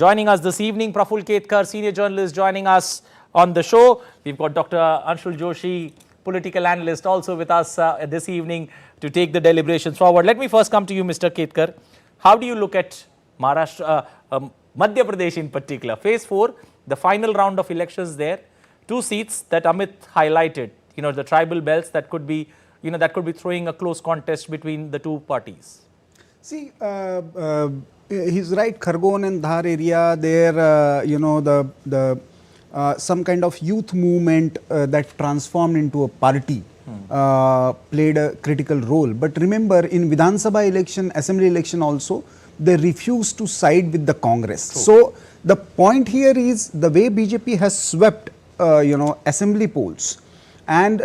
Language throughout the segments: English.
Joining us this evening, Praful Ketkar, senior journalist, joining us on the show. We've got Dr. Anshul Joshi, political analyst, also with us this evening to take the deliberations forward. Let me first come to you, Mr. Ketkar. How do you look at Maharashtra, Madhya Pradesh in particular? Phase 4, the final round of elections there, 2 seats that Amit highlighted, the tribal belts that could be, that could be throwing a close contest between the two parties. See, he's right. Khargon and Dhar area, there, some kind of youth movement that transformed into a party played a critical role. But remember, in Vidhan Sabha election, assembly election also, they refused to side with the Congress. True. So the point here is the way BJP has swept, assembly polls. And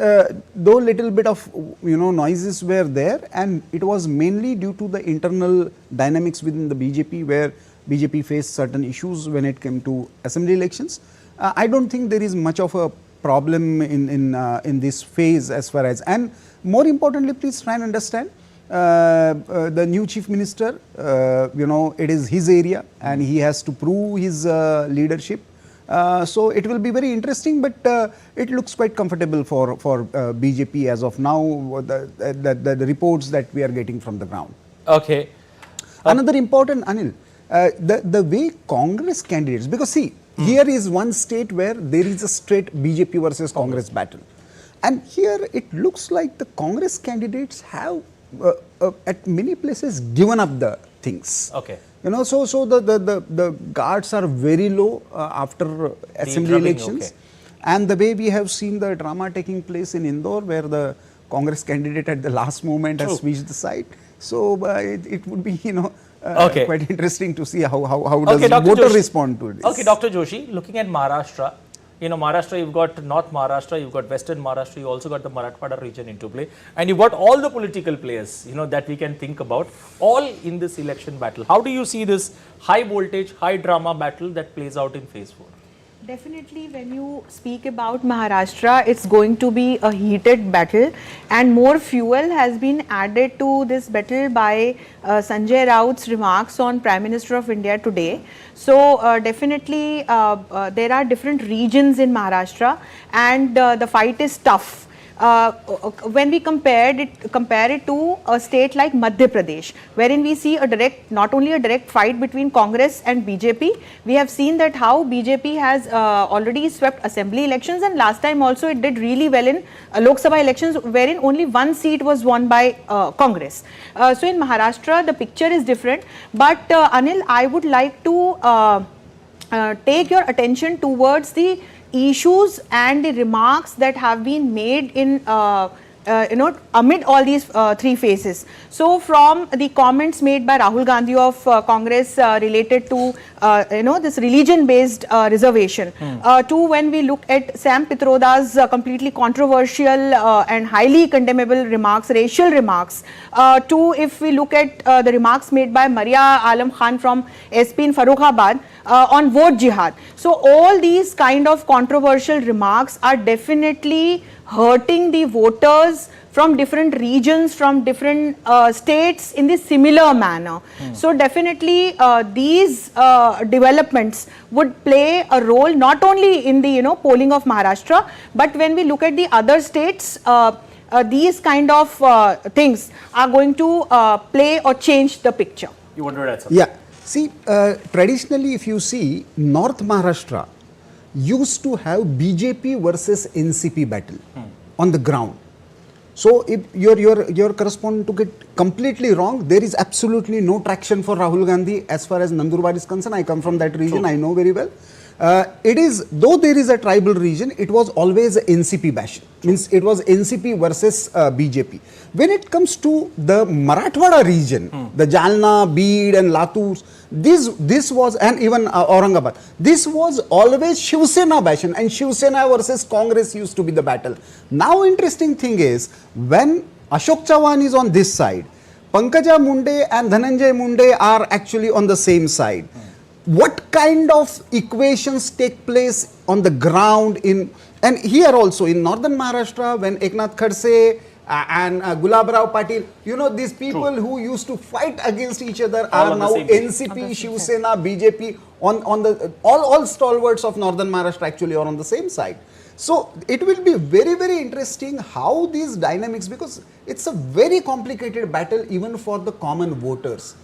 though little bit of noises were there, and it was mainly due to the internal dynamics within the BJP, where BJP faced certain issues when it came to assembly elections. I don't think there is much of a problem in this phase as far as, and more importantly, please try and understand the new chief minister. It is his area, and he has to prove his leadership. So it will be very interesting, but it looks quite comfortable for BJP as of now, the reports that we are getting from the ground. Okay. Another important, Anil, the way Congress candidates, because see, here is one state where there is a straight BJP versus Congress battle. And here it looks like the Congress candidates have at many places given up the things. Okay. So the guards are very low after assembly elections. Okay. And the way we have seen the drama taking place in Indore, where the Congress candidate at the last moment has switched the side. So it would be, quite interesting to see how does the voter respond to this. Okay, Dr. Joshi, looking at Maharashtra, Maharashtra, you've got North Maharashtra, you've got Western Maharashtra, you also got the Marathwada region into play, and you've got all the political players, that we can think about, all in this election battle. How do you see this high voltage, high drama battle that plays out in phase 4? Definitely, when you speak about Maharashtra, it's going to be a heated battle, and more fuel has been added to this battle by Sanjay Raut's remarks on Prime Minister of India today. So definitely there are different regions in Maharashtra, and the fight is tough. When we compare it to a state like Madhya Pradesh, wherein we see not only a direct fight between Congress and BJP, we have seen that how BJP has already swept assembly elections, and last time also it did really well in Lok Sabha elections, wherein only 1 seat was won by Congress. So in Maharashtra, the picture is different. But Anil, I would like to take your attention towards the issues and the remarks that have been made in amid all these 3 phases. So from the comments made by Rahul Gandhi of Congress related to this religion based reservation, to when we look at Sam Pitroda's completely controversial and highly condemnable remarks, racial remarks, to if we look at the remarks made by Maria Alam Khan from SP in Farrukhabad on vote jihad. So all these kind of controversial remarks are definitely hurting the voters from different regions, from different states in this similar manner. So definitely these developments would play a role not only in the polling of Maharashtra, but when we look at the other states, these kind of things are going to play or change the picture. You want to add something? Yeah. See, traditionally, if you see, North Maharashtra used to have BJP versus NCP battle on the ground. So if your correspondent took it completely wrong, there is absolutely no traction for Rahul Gandhi as far as Nandurbar is concerned. I come from that region, I know very well. It is, though there is a tribal region, it was always a NCP bash. Means it was NCP versus BJP. When it comes to the Marathwada region, the Jalna, Beed and Latur, this was, and even Aurangabad, this was always Shiv Sena bash, and Shiv Sena versus Congress used to be the battle. Now interesting thing is, when Ashok Chavan is on this side, Pankaja Munde and Dhananjay Munde are actually on the same side. What kind of equations take place on the ground and here also in northern Maharashtra, when Eknath Khadse and Gulabrao Patil, these people who used to fight against each other are now NCP, Shiv Sena, BJP, on the all stalwarts of northern Maharashtra actually are on the same side. So it will be very, very interesting how these dynamics, because it's a very complicated battle even for the common voters.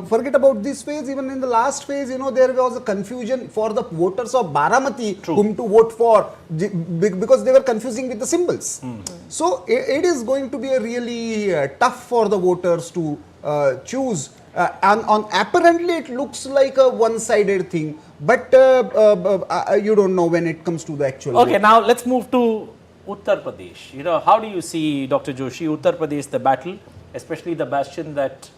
Forget about this phase, even in the last phase, there was a confusion for the voters of Baramati whom to vote for, because they were confusing with the symbols. So it is going to be a really tough for the voters to choose. And apparently it looks like a one-sided thing, but you don't know when it comes to the actual Okay, vote. now let's move to Uttar Pradesh. How do you see, Dr. Joshi, Uttar Pradesh, the battle, especially the bastion that,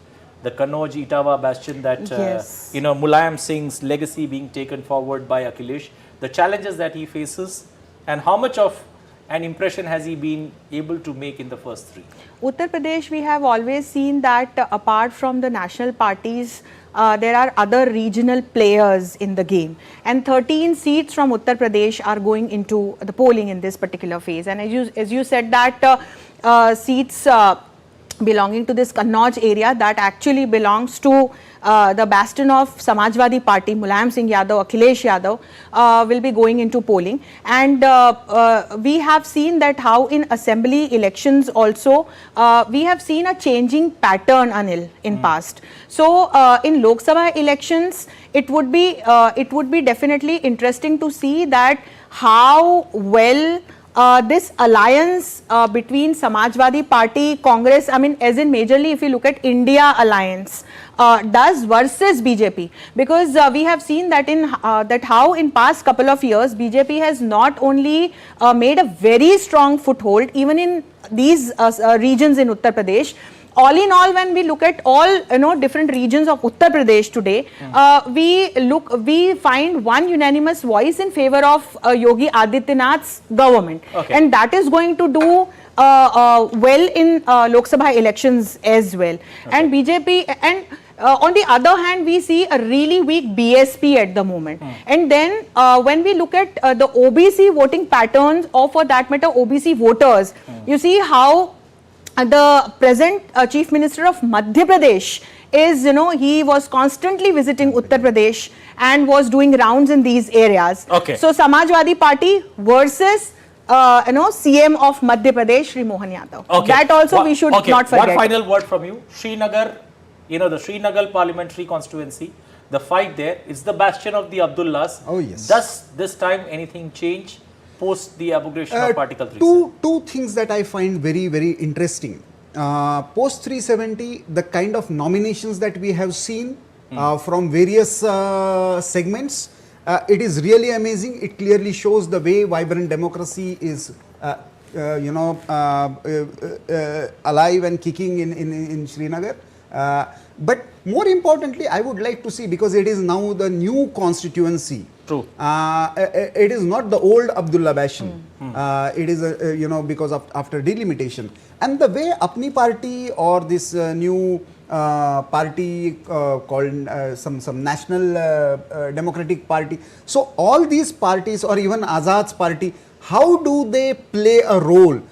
the Kannauj Etawah bastion that, Yes. Mulayam Singh's legacy being taken forward by Akhilesh, the challenges that he faces, and how much of an impression has he been able to make in the first three? Uttar Pradesh, we have always seen that apart from the national parties, there are other regional players in the game. And 13 seats from Uttar Pradesh are going into the polling in this particular phase. And as you said that seats belonging to this Kannauj area, that actually belongs to the bastion of Samajwadi Party, Mulayam Singh Yadav, Akhilesh Yadav will be going into polling. And we have seen that how in assembly elections also, we have seen a changing pattern, Anil, in past. So in Lok Sabha elections, it would be definitely interesting to see that how well this alliance between Samajwadi Party, Congress, I mean, as in majorly if you look at India alliance, does versus BJP, because we have seen that that how in past couple of years BJP has not only made a very strong foothold even in these regions in Uttar Pradesh. All in all, when we look at all different regions of Uttar Pradesh today, we find one unanimous voice in favor of Yogi Adityanath's government, and that is going to do well in Lok Sabha elections as well. And BJP and on the other hand, we see a really weak BSP at the moment. And then when we look at the OBC voting patterns, or for that matter OBC voters, you see how the present Chief Minister of Madhya Pradesh is, he was constantly visiting Uttar Pradesh and was doing rounds in these areas. Okay. So Samajwadi Party versus CM of Madhya Pradesh, Shri Mohan Yadav. Okay. That also we should not forget. One final word from you. Srinagar, the Srinagar parliamentary constituency, the fight there, it's the bastion of the Abdullahs. Oh, yes. Does this time anything change post the abrogation of Article 3? Two things that I find very, very interesting. Post 370, the kind of nominations that we have seen from various segments, it is really amazing. It clearly shows the way vibrant democracy is alive and kicking in Srinagar. But more importantly, I would like to see, because it is now the new constituency. True. It is not the old Abdullah Bastion. It is, because of after delimitation. And the way Apni Party or this new party called some National Democratic Party. So all these parties, or even Azad's party, how do they play a role?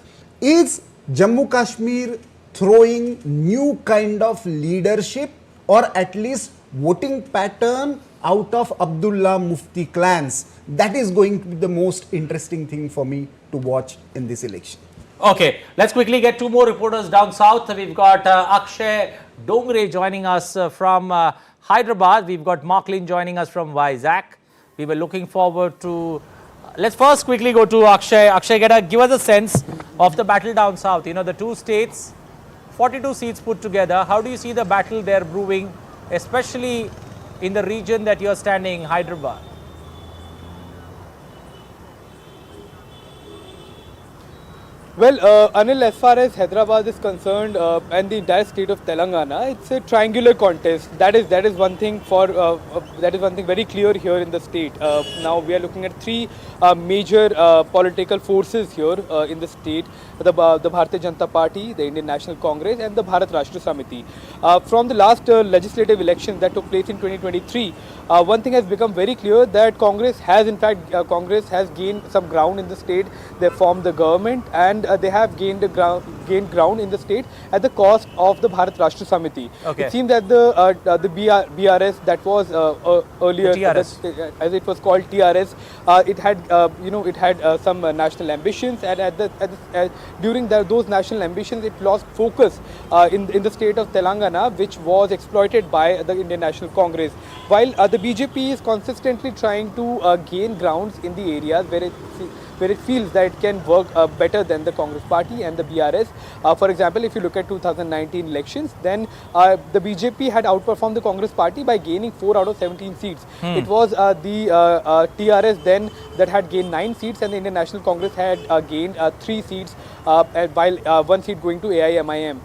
Is Jammu Kashmir throwing new kind of leadership, or at least voting pattern out of Abdullah Mufti clans? That is going to be the most interesting thing for me to watch in this election. Okay, let's quickly get two more reporters down south. We've got Akshay Dongre joining us from Hyderabad. We've got Marklin joining us from Vizag. We were looking forward to... let's first quickly go to Akshay. Akshay, give us a sense of the battle down south. The two states, 42 seats put together. How do you see the battle there brewing, especially in the region that you're standing, Hyderabad? Well, Anil, as far as Hyderabad is concerned and the entire state of Telangana, it's a triangular contest. That is one thing very clear here in the state. Now we are looking at three major political forces here in the state. the Bharatiya Janata Party, the Indian National Congress, and the Bharat Rashtra Samiti. From the last legislative elections that took place in 2023, one thing has become very clear that Congress has, in fact, Congress has gained some ground in the state. They formed the government, and they have gained ground in the state at the cost of the Bharat Rashtra Samiti. Okay. It seems that the BRS that was earlier, as it was called TRS, it had it had some national ambitions, and during those national ambitions, it lost focus in the state of Telangana, which was exploited by the Indian National Congress. While the BJP is consistently trying to gain grounds in the areas where it feels that it can work better than the Congress party and the BRS. For example, if you look at 2019 elections, then the BJP had outperformed the Congress party by gaining 4 out of 17 seats. It was the TRS then that had gained 9 seats, and the Indian National Congress had gained 3 seats, while 1 seat going to AIMIM.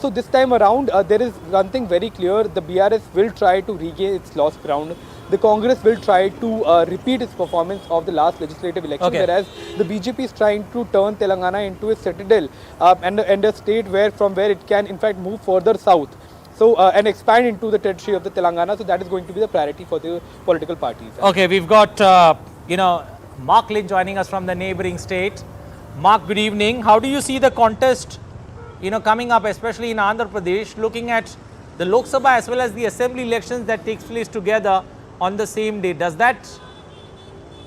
So this time around, there is one thing very clear: the BRS will try to regain its lost ground. The Congress will try to repeat its performance of the last legislative election, whereas the BJP is trying to turn Telangana into a citadel and a state from where it can in fact move further south. So and expand into the territory of the Telangana. So that is going to be the priority for the political parties. Okay, we've got Mark Lynn joining us from the neighboring state. Mark, good evening. How do you see the contest coming up, especially in Andhra Pradesh, looking at the Lok Sabha as well as the assembly elections that takes place together on the same day? Does that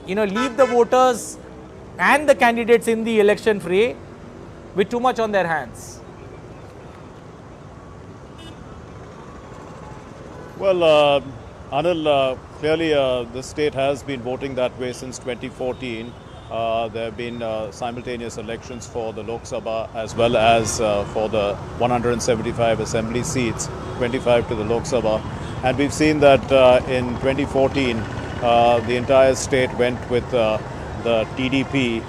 leave the voters and the candidates in the election fray with too much on their hands? Well, Anil, clearly the state has been voting that way since 2014. There have been simultaneous elections for the Lok Sabha as well as for the 175 assembly seats, 25 to the Lok Sabha. And we've seen that in 2014, the entire state went with the TDP,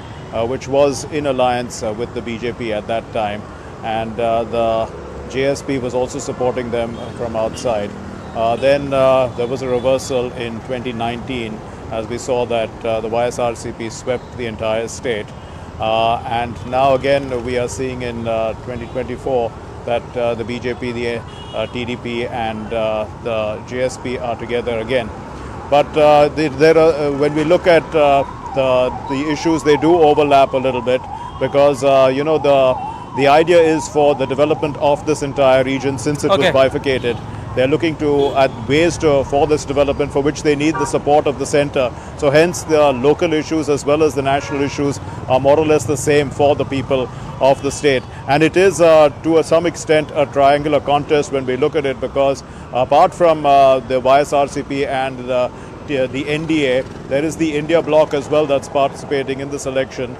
which was in alliance with the BJP at that time. And the JSP was also supporting them from outside. Then there was a reversal in 2019, as we saw that the YSRCP swept the entire state. And now again, we are seeing in 2024 that the BJP, the TDP and the JSP are together again. But when we look at the issues, they do overlap a little bit, because the idea is for the development of this entire region, since it was bifurcated. They're looking at ways for this development, for which they need the support of the center. So hence the local issues as well as the national issues are more or less the same for the people of the state. And it is to some extent a triangular contest when we look at it, because apart from the YSRCP and the NDA, there is the India bloc as well that's participating in this election.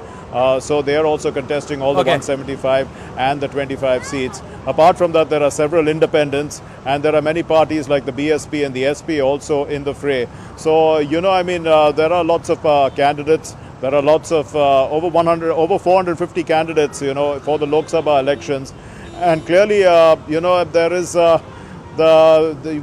So they are also contesting all the 175 and the 25 seats. Apart from that, there are several independents, and there are many parties like the BSP and the SP also in the fray. So, there are lots of candidates. There are lots of over 450 candidates, for the Lok Sabha elections. And clearly, there is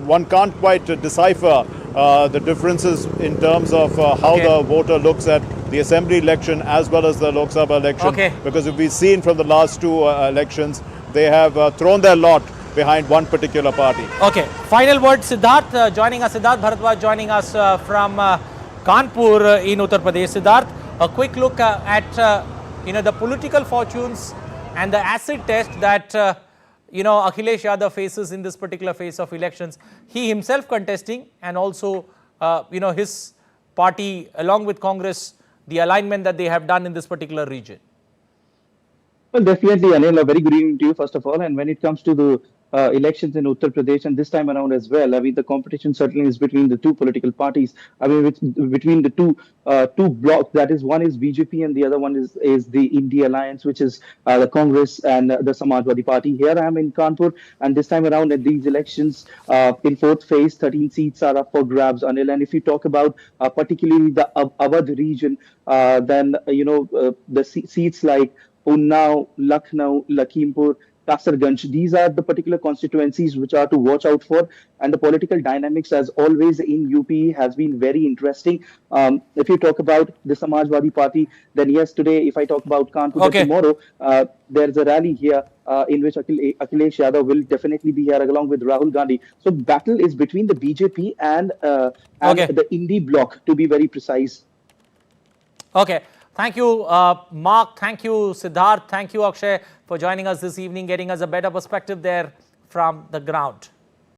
one can't quite decipher the differences in terms of how the voter looks at the assembly election as well as the Lok Sabha election. Because if we've seen from the last two elections, they have thrown their lot behind one particular party. Okay. Final word, Siddharth joining us. Siddharth Bharadwaj joining us from Kanpur in Uttar Pradesh. Siddharth, a quick look at the political fortunes and the acid test that Akhilesh Yadav faces in this particular phase of elections. He himself contesting, and also his party along with Congress, the alignment that they have done in this particular region. Well, definitely, Anil, a very good evening to you, first of all. And when it comes to the elections in Uttar Pradesh, and this time around as well, I mean, the competition certainly is between the two political parties. I mean, between the two blocks. That is, one is BJP and the other one is the India Alliance, which is the Congress and the Samajwadi Party. Here I am in Kanpur, and this time around at these elections, in fourth phase, 13 seats are up for grabs, Anil. And if you talk about particularly the Awadh region, then the seats like Unnao, Lucknow, Lakhimpur, Kasarganj. These are the particular constituencies which are to watch out for. And the political dynamics, as always, in UP has been very interesting. If you talk about the Samajwadi Party, then yes, today, if I talk about Kanpur, Okay. tomorrow, there's a rally here in which Akhilesh Yadav will definitely be here along with Rahul Gandhi. So battle is between the BJP and Okay. the Indie bloc, to be very precise. Okay. Thank you, Mark. Thank you, Siddharth. Thank you, Akshay, for joining us this evening, getting us a better perspective there from the ground.